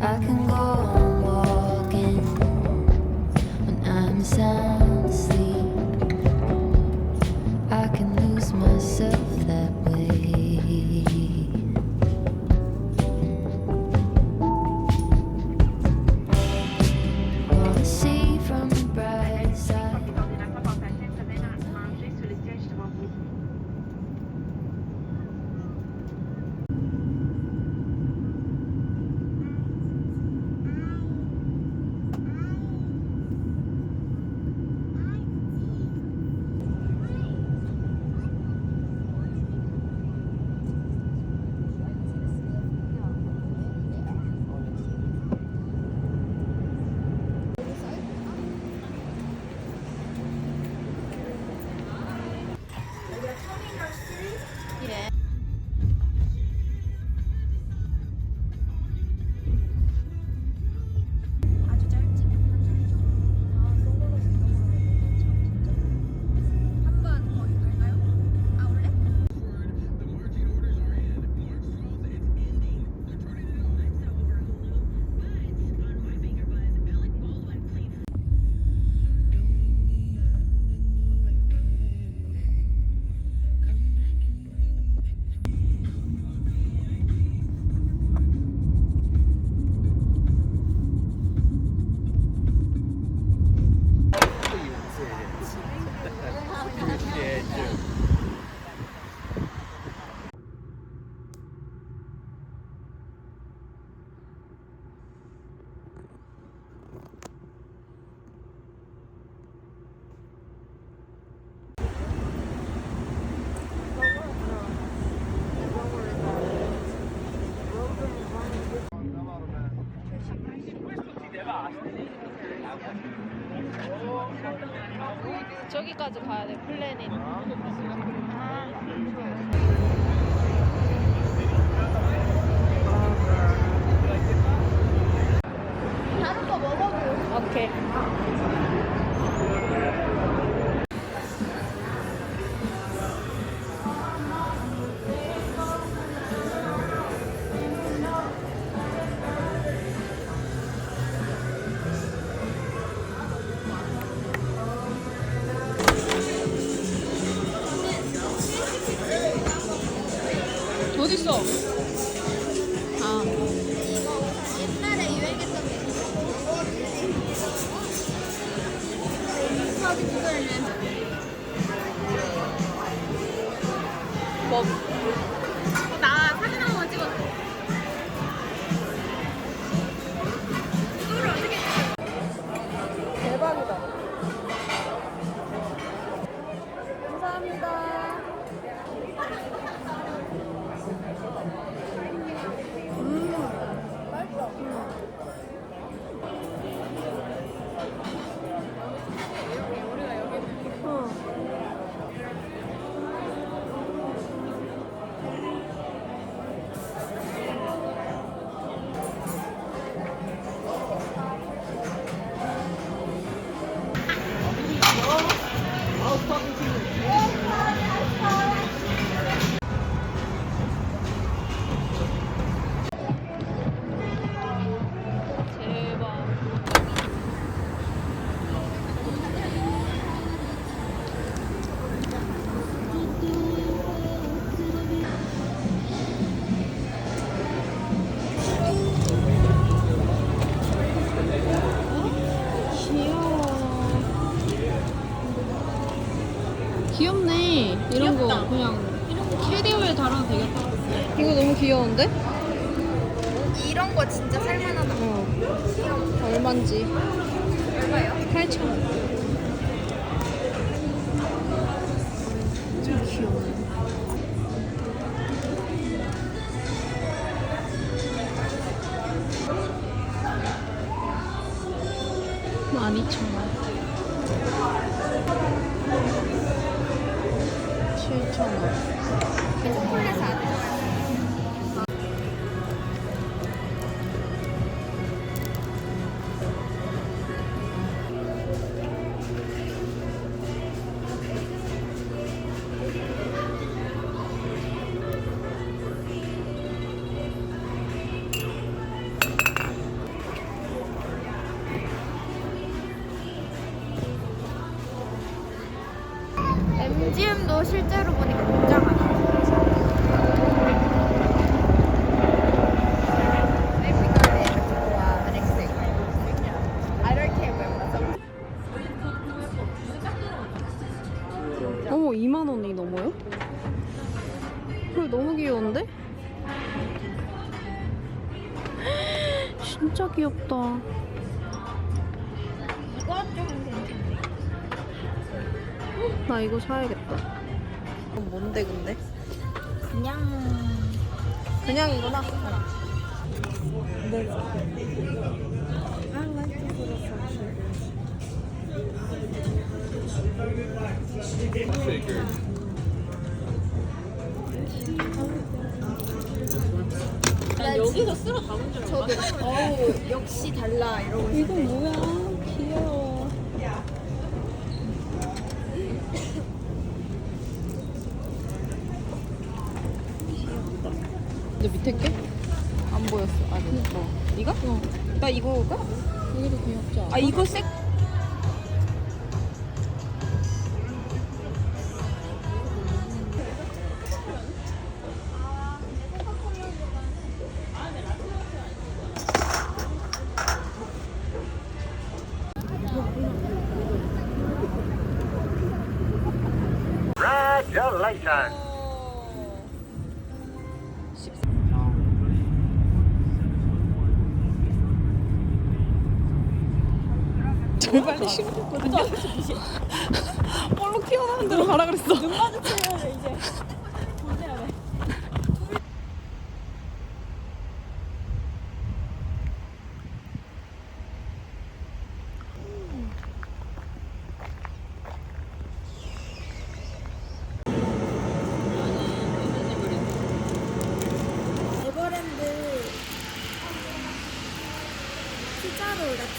I can go on walking when I'm sound asleep. I can lose myself that way. Wanna see from the bright side. 저기까지 가야 돼, 플래닛. 다른 거 먹어보고. 오케이. 어딨어? 아. 옛날에 유행했던 게 사진 찍으려면 뭐? 나 사진 한 번 찍었어. 이거를 어떻게 대박이다. 감사합니다. 귀엽네. 이런 귀엽다. 거 그냥 캐리어에 달아도 되겠다. 이거 너무 귀여운데? 이런 거 진짜 살만하다. 얼만지? 얼마요? 8,000원. 좀 귀여워. 12,000원. 7,000원. 초콜릿 안 해. 실제로 보니까 굉장하다. 어머 2만 원이 넘어요? 그래 너무 귀여운데? 진짜 귀엽다. 이거 좀 괜찮네. 나 이거 사야겠다. 이건 뭔데 근데? 그냥이구나. 난 여기서 쓸어 담은 줄 알았어. 저도. 어우 역시 달라 이러고. 이건 뭐야? 귀여워. 근데 밑에 게? 안 보였어. 아니, 이거? 나 이거가? 이것도 귀엽지 않아? 이거 색? Congratulations! 제일 빨리 신고했거든요. 볼록 튀어나온 대로 가라 그랬어. 눈 마주쳐야 돼 이제. 보내야 돼. 에버랜드 피자롤 같은.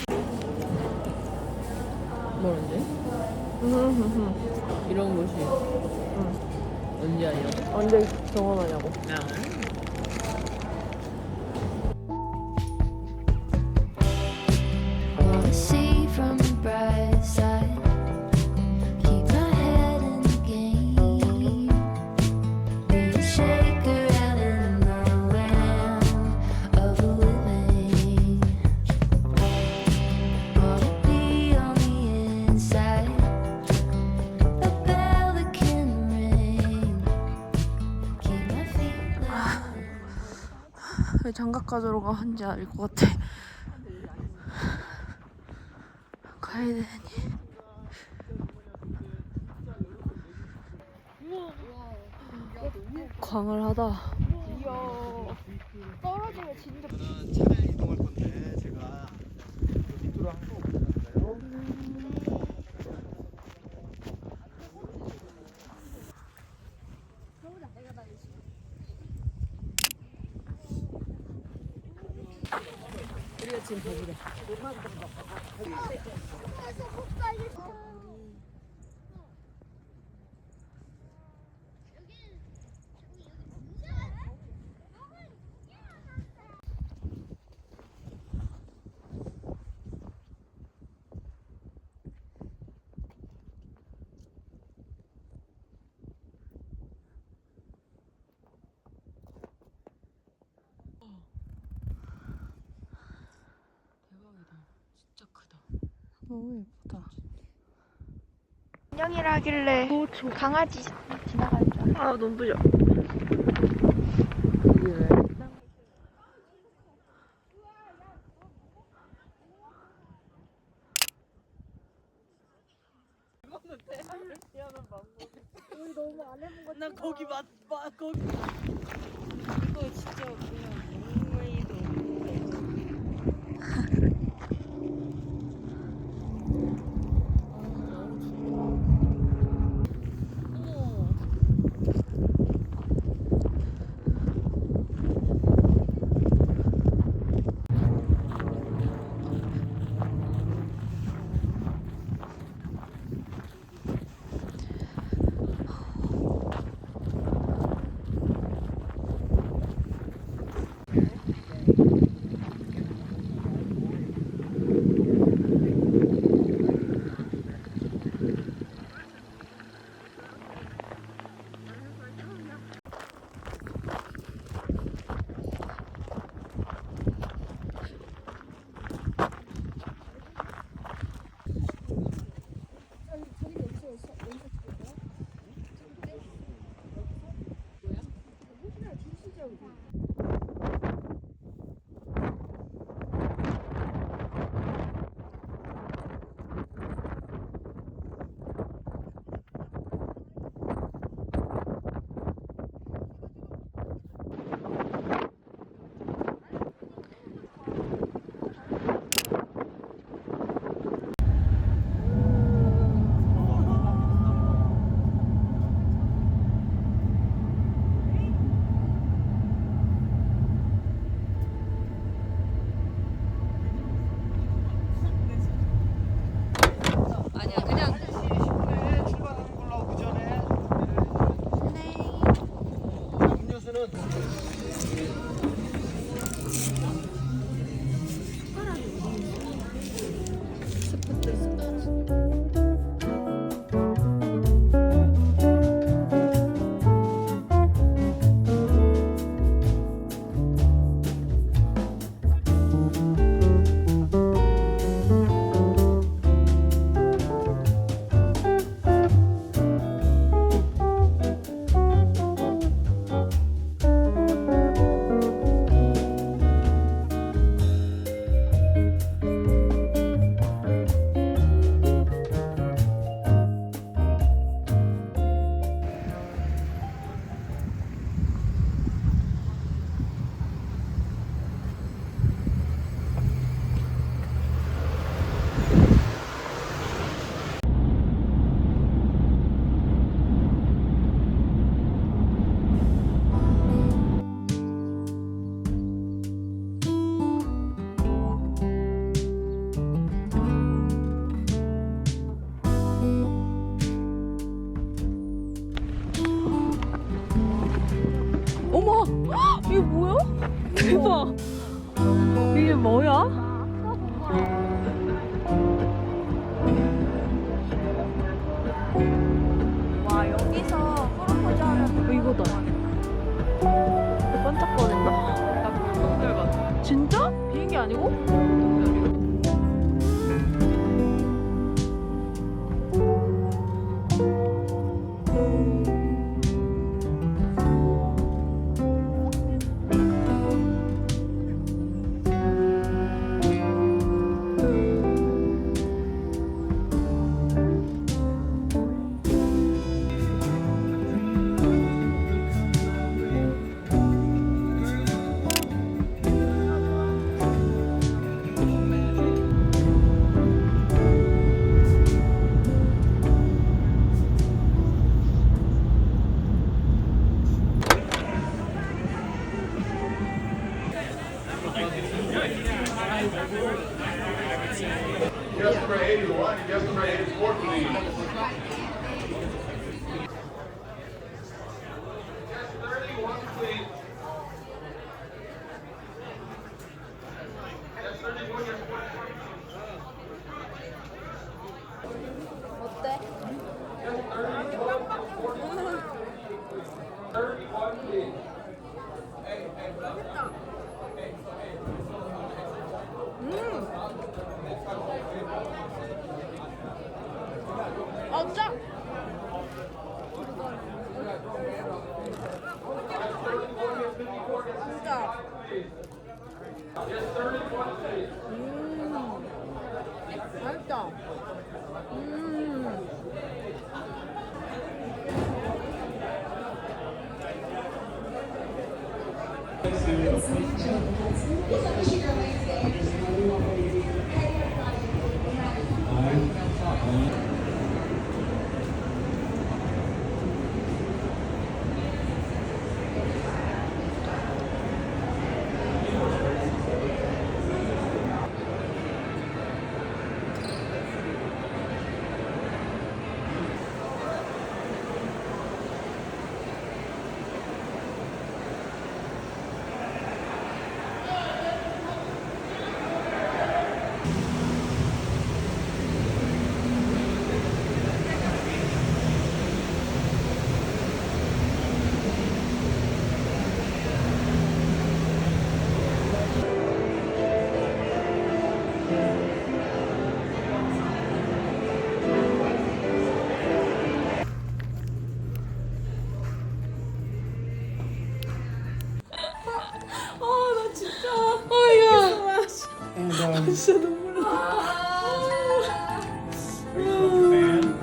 뭐는데? 이런 곳이 언제 아니라고? 언제 정원하냐고. Wanna see from the bright side. Keep my head in the game. Be a shaker out in the land of the living. Wanna be on the inside. A bell that can ring. Keep my feet light. 왜 장갑 가져러 가는지 알 것 같아. 가야 되니. 광활하다. 떨어지면 진짜. 차를 이동할 건데 제가 밑으로 한번 올릴까요? 우리가 지금 거기다. 대박이다. 진짜 크다. 너무 예쁘다. 안녕이라 하길래 강아지 지나가는 줄 알았어. 아 눈부셔. 이게 왜? 난 거기 거기. 이거 진짜 그냥 롱웨이도 뭐야? 와 여기서 프로포즈 하면 이거다. 반짝거린다. 나 동별 같아. 진짜? 비행기 아니고? 동별이요. Guest number 81 and guest number 84, please. Guest 31, please. Guest 31, guest 44. 어때? 31, please. 아 진짜? 진짜. 맛있다.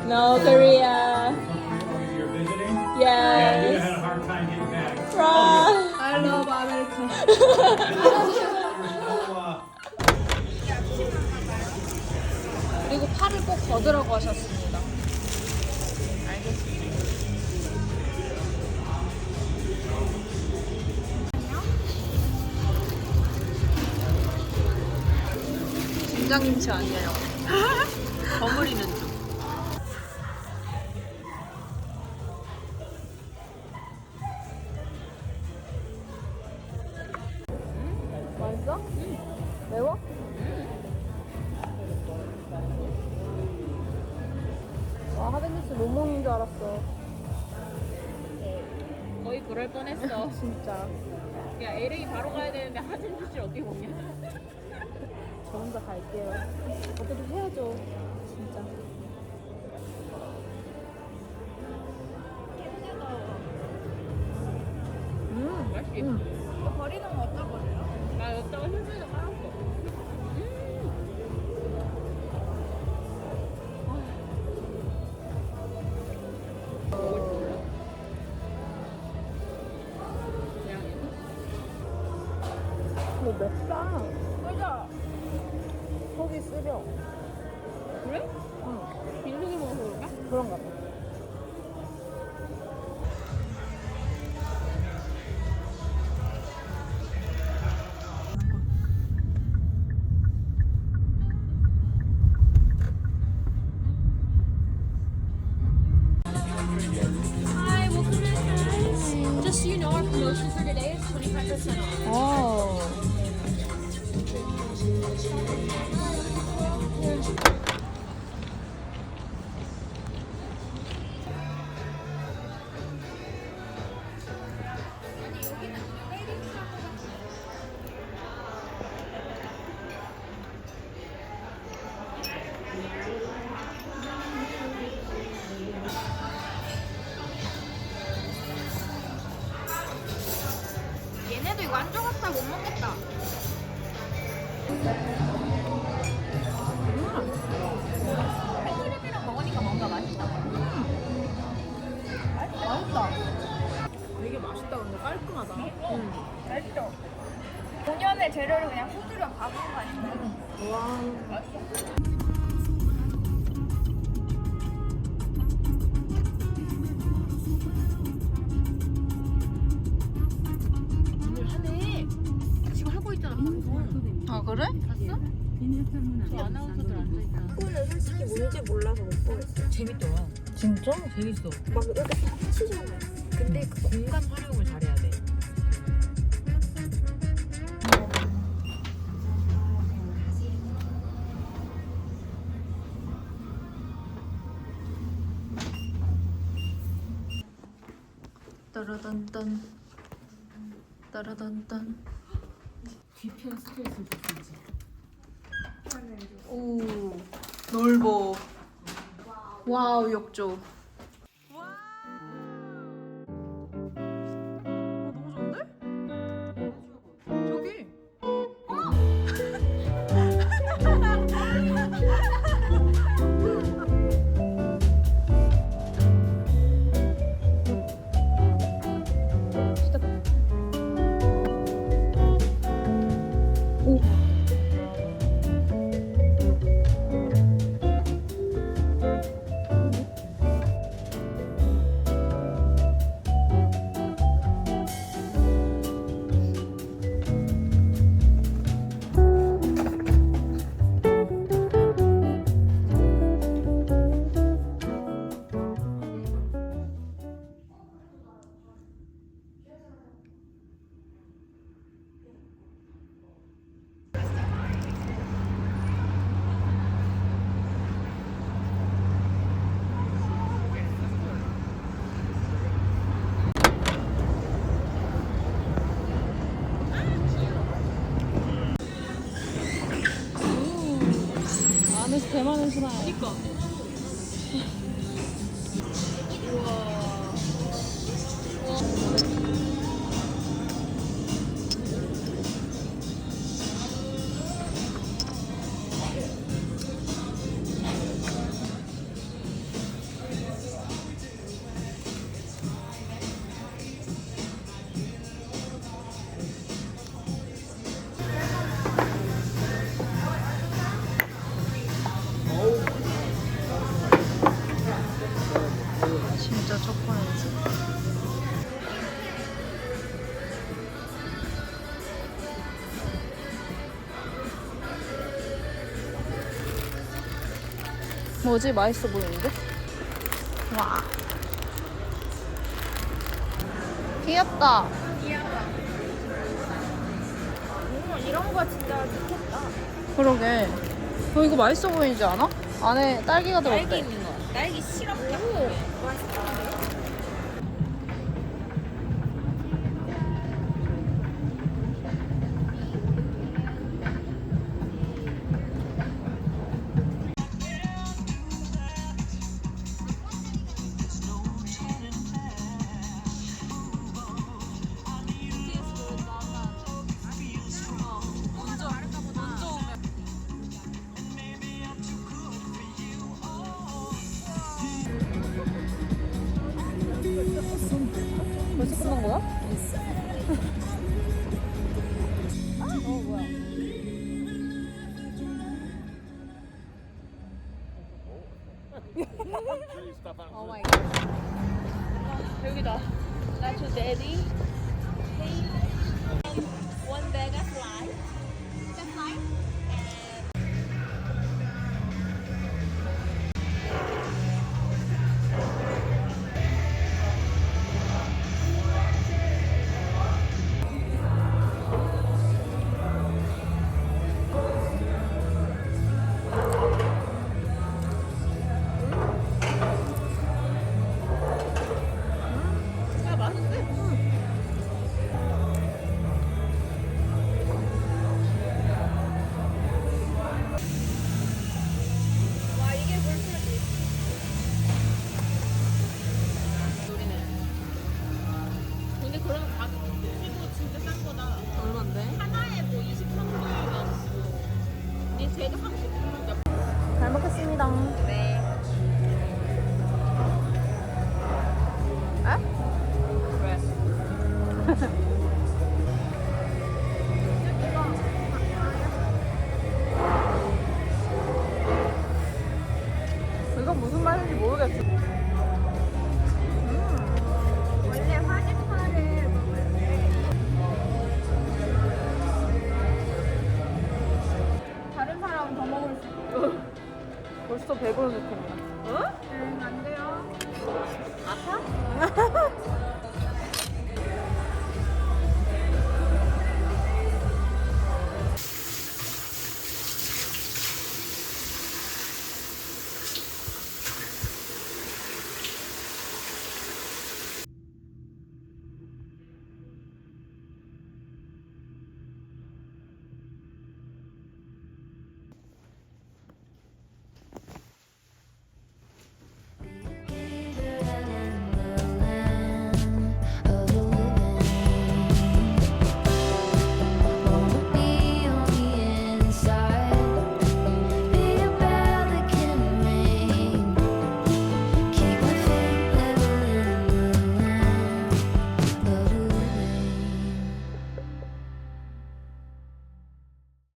No, Korea. You're visiting? Yeah. Yeah, you had a hard time getting back. I love America. 그리고 팔을 꼭 걷으라고 하셨습니다. 알겠습니다. 김장김치 아니에요. 버무리는 중. 맛있어? 매워? 와, 하덴뉴스 못 먹는 줄 알았어. 거의 그럴 뻔했어. 진짜. 야, LA 바로 가야 되는데 하진 주실 어떻게 먹냐? 저 혼자 갈게요. 어떻게 해야죠. 진짜. 맛있지? 이거 버리는 거 어떨 거예요? 나 여기다가 흰색을 깔았어. 먹을 줄 몰라? 그냥 뭐 맵다. 그죠? 속이 쓰려. 그래? 응. 빈속에 먹어서 그런가? 그런가 봐. Hi, welcome to Paris. Just so you know, our promotion for today is 25% off. 오. 얘네도 이거 안 좋았다 못 먹겠다. 팬이랑 먹으니까 뭔가 맛있다. 맛있다. 되게 맛있다. 근데 깔끔하다. 맛있죠. 본연의 재료를 그냥 후드려 박은 거 아닌가요? 아 그래? 그거는 솔직히 뭔지 몰라서 못 보겠어요. 재밌더라. 진짜? 재밌어. 막 이렇게 탁 치잖아요. 근데 그 공간 활용을 잘해야 돼. 따라단단 따라단단. 뒤편 스트레스를 줄수 있지. 오 넓어. 와우 욕조. 너무 좋은데? 저기. 안에서 대만은 신나요. 그니까. 진짜 초콜릿. 뭐지? 맛있어 보이는데? 와. 귀엽다. 이런 거 진짜 좋겠다. 그러게. 이거 맛있어 보이지 않아? 안에 딸기가 들어있대. 딸기 있는 거. 딸기 시럽 같은 게. 벌써 끝난 거야? 오 마이 갓. 여기다. That's your daddy. One bag of fly. The fly? 잘 먹겠습니다. 네. 에? 왜? 이건 무슨 말인지 모르겠어. 원래 화제파를 먹을 때 다른 사람은 더 먹을 수 있고 벌써 배부르겠네. 안 돼요. 아파?